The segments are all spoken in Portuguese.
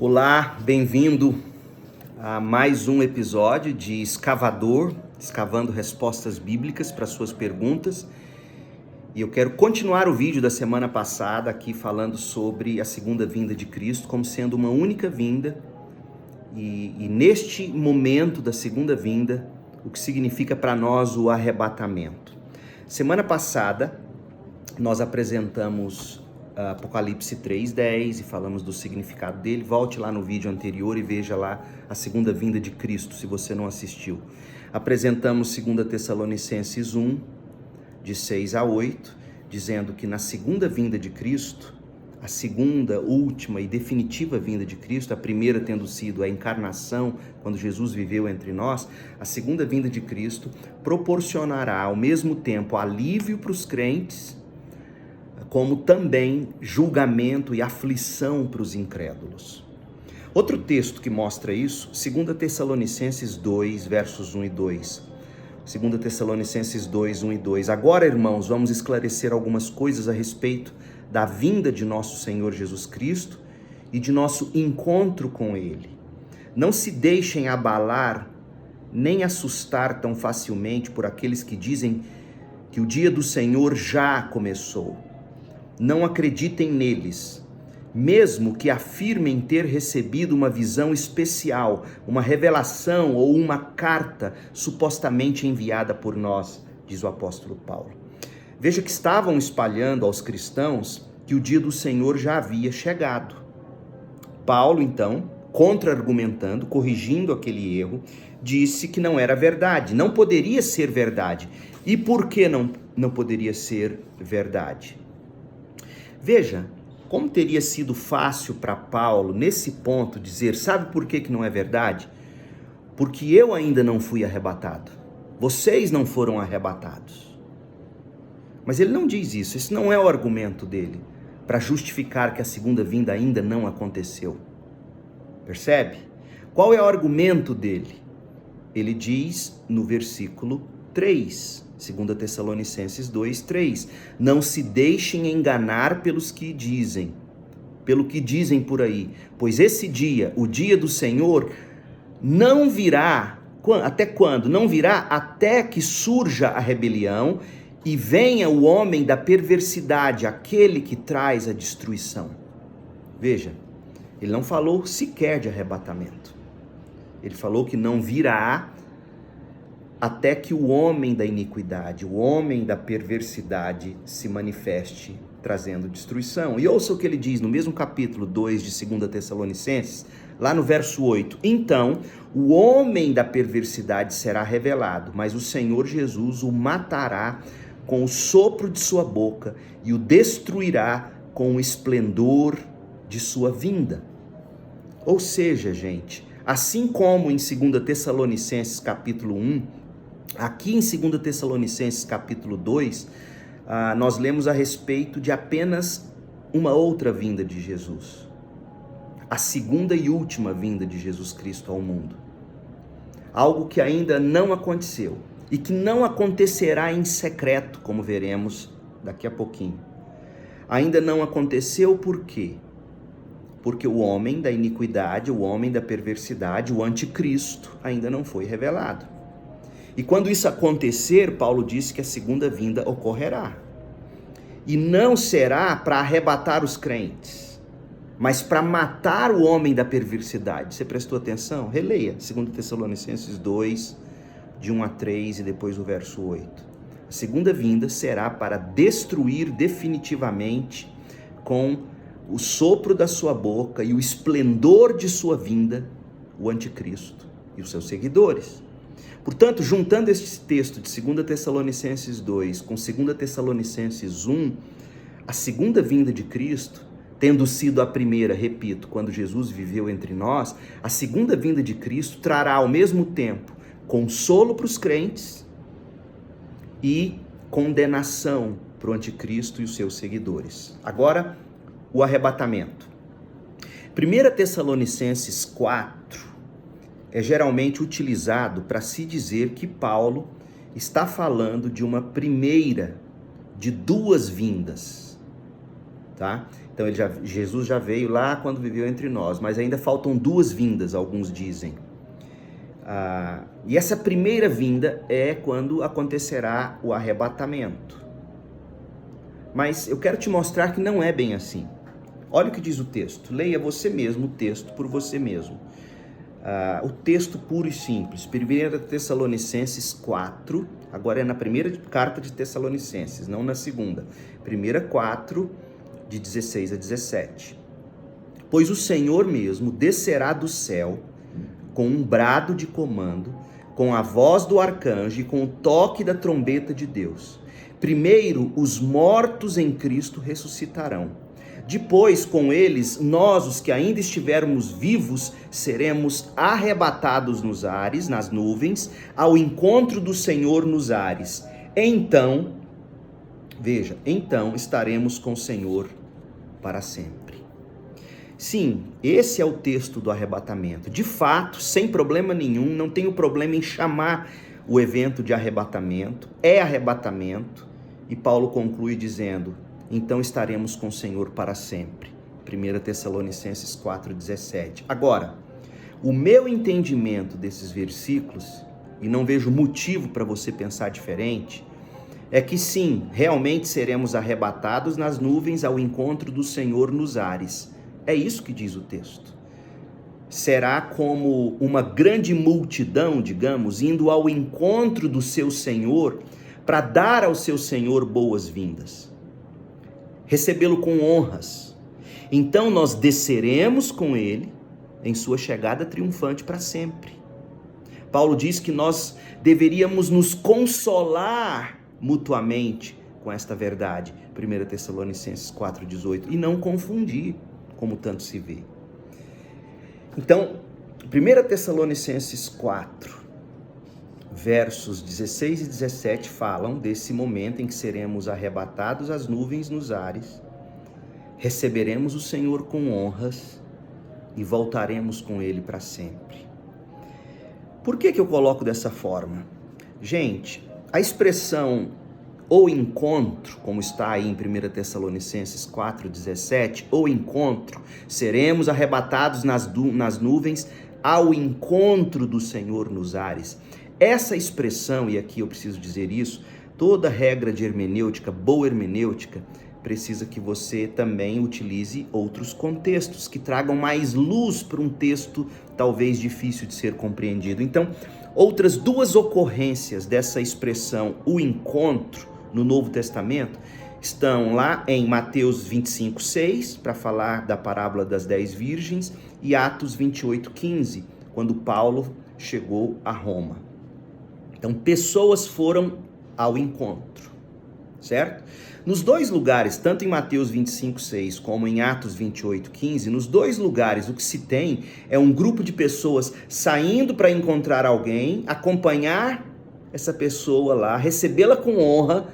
Olá, bem-vindo a mais um episódio de Escavador, escavando respostas bíblicas para suas perguntas. E eu quero continuar o vídeo da semana passada aqui falando sobre a segunda vinda de Cristo como sendo uma única vinda e neste momento da segunda vinda, o que significa para nós o arrebatamento. Semana passada nós apresentamos Apocalipse 3:10 e falamos do significado dele. Volte lá no vídeo anterior e veja lá a segunda vinda de Cristo, se você não assistiu. Apresentamos 2 Tessalonicenses 1, de 6 a 8, dizendo que na segunda vinda de Cristo, a segunda, última e definitiva vinda de Cristo, a primeira tendo sido a encarnação, quando Jesus viveu entre nós, a segunda vinda de Cristo proporcionará ao mesmo tempo alívio para os crentes, como também julgamento e aflição para os incrédulos. Outro texto que mostra isso, 2 Tessalonicenses 2, versos 1 e 2. 2 Tessalonicenses 2, 1 e 2. Agora, irmãos, vamos esclarecer algumas coisas a respeito da vinda de nosso Senhor Jesus Cristo e de nosso encontro com Ele. Não se deixem abalar nem assustar tão facilmente por aqueles que dizem que o dia do Senhor já começou. Não acreditem neles, mesmo que afirmem ter recebido uma visão especial, uma revelação ou uma carta supostamente enviada por nós, diz o apóstolo Paulo. Veja que estavam espalhando aos cristãos que o dia do Senhor já havia chegado. Paulo, então, contra-argumentando, corrigindo aquele erro, disse que não era verdade, não poderia ser verdade. E por que não poderia ser verdade? Veja, como teria sido fácil para Paulo, nesse ponto, dizer, sabe por que não é verdade? Porque eu ainda não fui arrebatado. Vocês não foram arrebatados. Mas ele não diz isso, esse não é o argumento dele, para justificar que a segunda vinda ainda não aconteceu. Percebe? Qual é o argumento dele? Ele diz no versículo 3, 2 Tessalonicenses 2, 3. Não se deixem enganar pelo que dizem por aí, pois esse dia, o dia do Senhor, não virá. Até quando? Não virá até que surja a rebelião e venha o homem da perversidade, aquele que traz a destruição. Veja, ele não falou sequer de arrebatamento. Ele falou que não virá até que o homem da iniquidade, o homem da perversidade se manifeste trazendo destruição. E ouça o que ele diz no mesmo capítulo 2 de 2 Tessalonicenses, lá no verso 8. Então, o homem da perversidade será revelado, mas o Senhor Jesus o matará com o sopro de sua boca e o destruirá com o esplendor de sua vinda. Ou seja, gente, assim como em 2 Tessalonicenses capítulo 1, aqui em 2 Tessalonicenses capítulo 2, nós lemos a respeito de apenas uma outra vinda de Jesus. A segunda e última vinda de Jesus Cristo ao mundo. Algo que ainda não aconteceu e que não acontecerá em secreto, como veremos daqui a pouquinho. Ainda não aconteceu por quê? Porque o homem da iniquidade, o homem da perversidade, o anticristo, ainda não foi revelado. E quando isso acontecer, Paulo disse que a segunda vinda ocorrerá. E não será para arrebatar os crentes, mas para matar o homem da perversidade. Você prestou atenção? Releia 2 Tessalonicenses 2, de 1 a 3 e depois o verso 8. A segunda vinda será para destruir definitivamente com o sopro da sua boca e o esplendor de sua vinda, o anticristo e os seus seguidores. Portanto, juntando este texto de 2 Tessalonicenses 2 com 2 Tessalonicenses 1, a segunda vinda de Cristo, tendo sido a primeira, repito, quando Jesus viveu entre nós, a segunda vinda de Cristo trará ao mesmo tempo consolo para os crentes e condenação para o anticristo e os seus seguidores. Agora, o arrebatamento. 1 Tessalonicenses 4 é geralmente utilizado para se dizer que Paulo está falando de uma primeira de duas vindas, tá? Então Jesus já veio lá quando viveu entre nós, mas ainda faltam 2 vindas, alguns dizem. E essa primeira vinda é quando acontecerá o arrebatamento. Mas eu quero te mostrar que não é bem assim. Olha o que diz o texto. Leia você mesmo o texto por você mesmo. O texto puro e simples. 1 Tessalonicenses 4. Agora é na primeira carta de Tessalonicenses, não na segunda. 1 4, de 16 a 17. Pois o Senhor mesmo descerá do céu com um brado de comando, com a voz do arcanjo e com o toque da trombeta de Deus. Primeiro, os mortos em Cristo ressuscitarão. Depois, com eles, nós, os que ainda estivermos vivos, seremos arrebatados nos ares, nas nuvens, ao encontro do Senhor nos ares. Então, veja, então estaremos com o Senhor para sempre. Sim, esse é o texto do arrebatamento. De fato, sem problema nenhum, não tenho problema em chamar o evento de arrebatamento. É arrebatamento. E Paulo conclui dizendo, então estaremos com o Senhor para sempre. 1 Tessalonicenses 4,17. Agora, o meu entendimento desses versículos, e não vejo motivo para você pensar diferente, é que sim, realmente seremos arrebatados nas nuvens ao encontro do Senhor nos ares. É isso que diz o texto. Será como uma grande multidão, digamos, indo ao encontro do seu Senhor para dar ao seu Senhor boas-vindas, recebê-lo com honras. Então nós desceremos com ele em sua chegada triunfante para sempre. Paulo diz que nós deveríamos nos consolar mutuamente com esta verdade, 1 Tessalonicenses 4,18, e não confundir, como tanto se vê. Então, 1 Tessalonicenses 4, versos 16 e 17 falam desse momento em que seremos arrebatados às nuvens nos ares, receberemos o Senhor com honras e voltaremos com ele para sempre. Por que eu coloco dessa forma? Gente, a expressão ou encontro, como está aí em 1 Tessalonicenses 4,17, ou encontro, seremos arrebatados nas nuvens ao encontro do Senhor nos ares. Essa expressão, e aqui eu preciso dizer isso, toda regra de hermenêutica, boa hermenêutica, precisa que você também utilize outros contextos, que tragam mais luz para um texto talvez difícil de ser compreendido. Então, outras 2 ocorrências dessa expressão, o encontro, no Novo Testamento, estão lá em Mateus 25:6, para falar da parábola das 10 virgens, e Atos 28:15, quando Paulo chegou a Roma. Então, pessoas foram ao encontro, certo? Nos 2 lugares, tanto em Mateus 25:6 como em Atos 28:15, nos 2 lugares o que se tem é um grupo de pessoas saindo para encontrar alguém, acompanhar essa pessoa lá, recebê-la com honra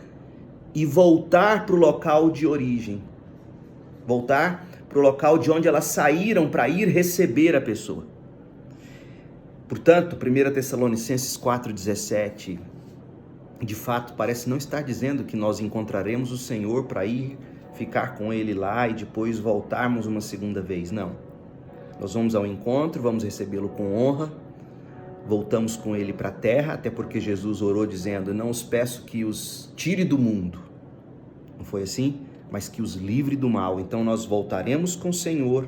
e voltar para o local de origem. Voltar para o local de onde elas saíram para ir receber a pessoa. Portanto, 1 Tessalonicenses 4,17, de fato, parece não estar dizendo que nós encontraremos o Senhor para ir ficar com ele lá e depois voltarmos uma segunda vez. Não. Nós vamos ao encontro, vamos recebê-lo com honra, voltamos com ele para a terra, até porque Jesus orou dizendo, não os peço que os tire do mundo. Não foi assim? Mas que os livre do mal. Então nós voltaremos com o Senhor,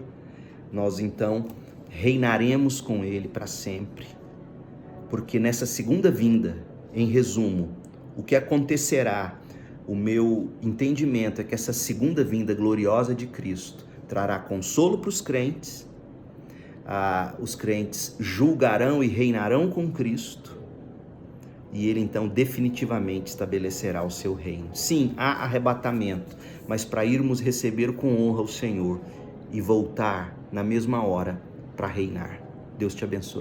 nós então reinaremos com ele para sempre. Porque nessa segunda vinda, em resumo, o que acontecerá, o meu entendimento é que essa segunda vinda gloriosa de Cristo trará consolo para os crentes julgarão e reinarão com Cristo, e ele então definitivamente estabelecerá o seu reino. Sim, há arrebatamento, mas para irmos receber com honra o Senhor e voltar na mesma hora para reinar. Deus te abençoe.